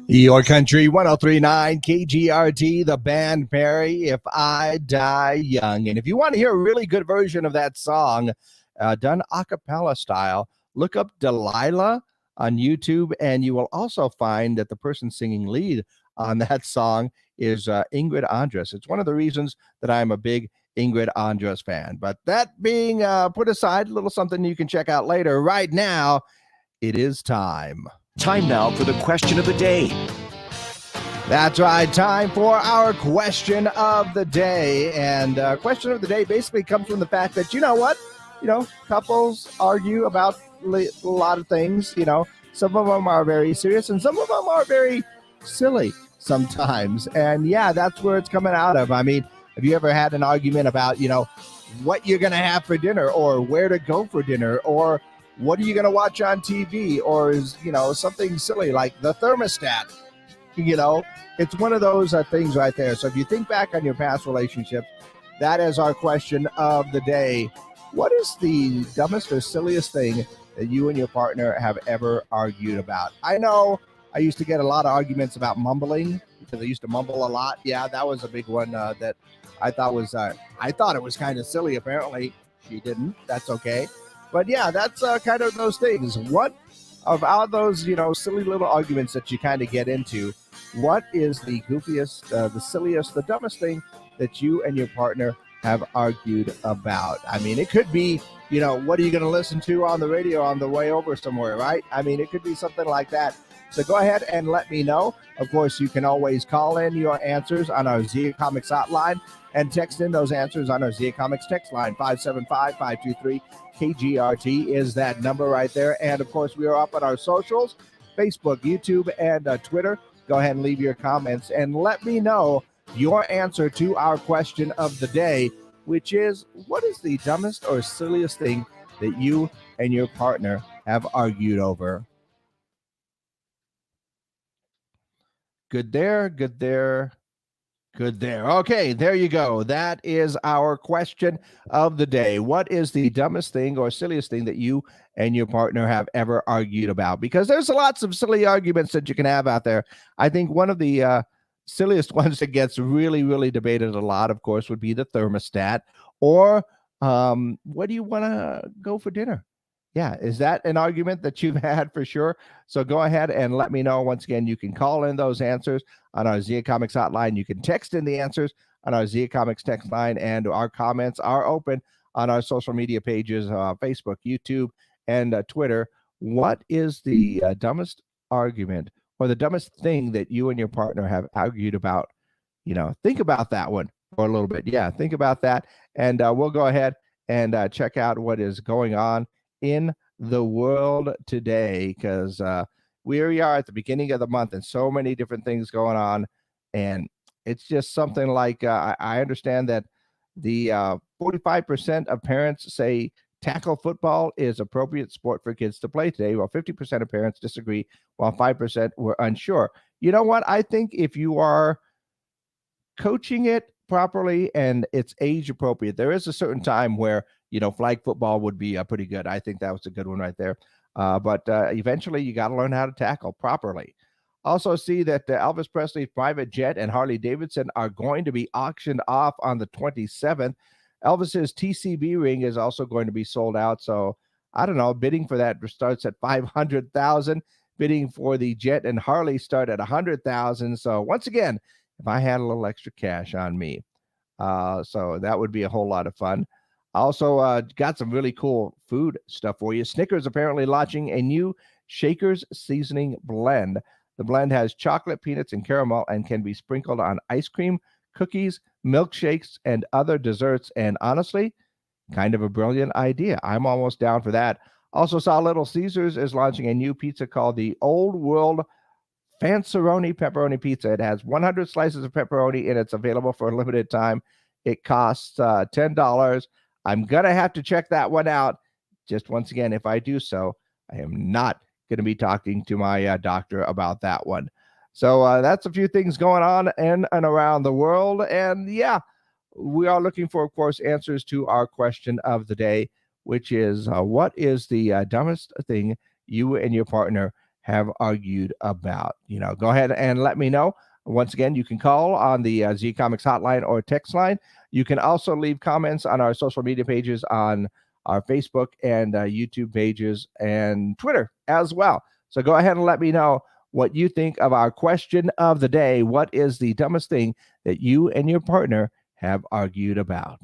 Your Country 1039 KGRT, the band Perry, If I Die Young. And if you want to hear a really good version of that song, done a cappella style, look up Delilah on YouTube, and you will also find that the person singing lead on that song is Ingrid Andress. It's one of the reasons that I'm a big Ingrid Andress fan. But that being put aside, a little something you can check out later. Right now, it is time. Time now for the question of the day. That's right. Time for our question of the day. And question of the day basically comes from the fact that, you know what? Couples argue about a lot of things. Some of them are very serious and some of them are very silly sometimes. And yeah, that's where it's coming out of. I mean, have you ever had an argument about, what you're going to have for dinner or where to go for dinner or what are you going to watch on TV? Or is, something silly like the thermostat? It's one of those things right there. So if you think back on your past relationships, that is our question of the day. What is the dumbest or silliest thing that you and your partner have ever argued about? I know I used to get a lot of arguments about mumbling because I used to mumble a lot. Yeah, that was a big one that I thought I thought it was kind of silly. Apparently she didn't. That's okay. But yeah, that's kind of those things. What of all those, silly little arguments that you kind of get into, what is the goofiest, the silliest, the dumbest thing that you and your partner have argued about? I mean, it could be, what are you going to listen to on the radio on the way over somewhere, right? I mean, it could be something like that. So go ahead and let me know. Of course, you can always call in your answers on our Zia Comics hotline and text in those answers on our Zia Comics text line. 575-523-KGRT is that number right there. And, of course, we are up on our socials, Facebook, YouTube, and Twitter. Go ahead and leave your comments and let me know your answer to our question of the day, which is, what is the dumbest or silliest thing that you and your partner have argued over? Good there, good there, good there. Okay, there you go. That is our question of the day. What is the dumbest thing or silliest thing that you and your partner have ever argued about? Because there's lots of silly arguments that you can have out there. I think one of the silliest ones that gets really, really debated a lot, of course, would be the thermostat or what do you want to go for dinner? Yeah, is that an argument that you've had for sure? So go ahead and let me know. Once again, you can call in those answers on our Zia Comics hotline. You can text in the answers on our Zia Comics text line, and our comments are open on our social media pages, Facebook, YouTube, and Twitter. What is the dumbest argument or the dumbest thing that you and your partner have argued about? Think about that one for a little bit. Yeah, think about that, and we'll go ahead and check out what is going on in the world today, because we are at the beginning of the month and so many different things going on, and it's just something like I understand that the 45% of parents say tackle football is appropriate sport for kids to play today, while 50% of parents disagree, while 5% were unsure. You know what? I think if you are coaching it properly and it's age appropriate, there is a certain time where flag football would be pretty good. I think that was a good one right there. But eventually you got to learn how to tackle properly. Also see that Elvis Presley's private jet and Harley Davidson are going to be auctioned off on the 27th. Elvis's TCB ring is also going to be sold out. So I don't know, bidding for that starts at $500,000. Bidding for the jet and Harley start at $100,000. So once again, if I had a little extra cash on me, so that would be a whole lot of fun. Also, got some really cool food stuff for you. Snickers apparently launching a new Shakers seasoning blend. The blend has chocolate, peanuts, and caramel and can be sprinkled on ice cream, cookies, milkshakes, and other desserts. And honestly, kind of a brilliant idea. I'm almost down for that. Also saw Little Caesars is launching a new pizza called the Old World Fanceroni Pepperoni Pizza. It has 100 slices of pepperoni and it's available for a limited time. It costs $10. I'm going to have to check that one out. Just once again, if I do so, I am not going to be talking to my doctor about that one. So that's a few things going on in and around the world. And yeah, we are looking for, of course, answers to our question of the day, which is what is the dumbest thing you and your partner have argued about. Go ahead and let me know. Once again, you can call on the Z Comics hotline or text line. You can also leave comments on our social media pages on our Facebook and YouTube pages and Twitter as well. So go ahead and let me know what you think of our question of the day. What is the dumbest thing that you and your partner have argued about?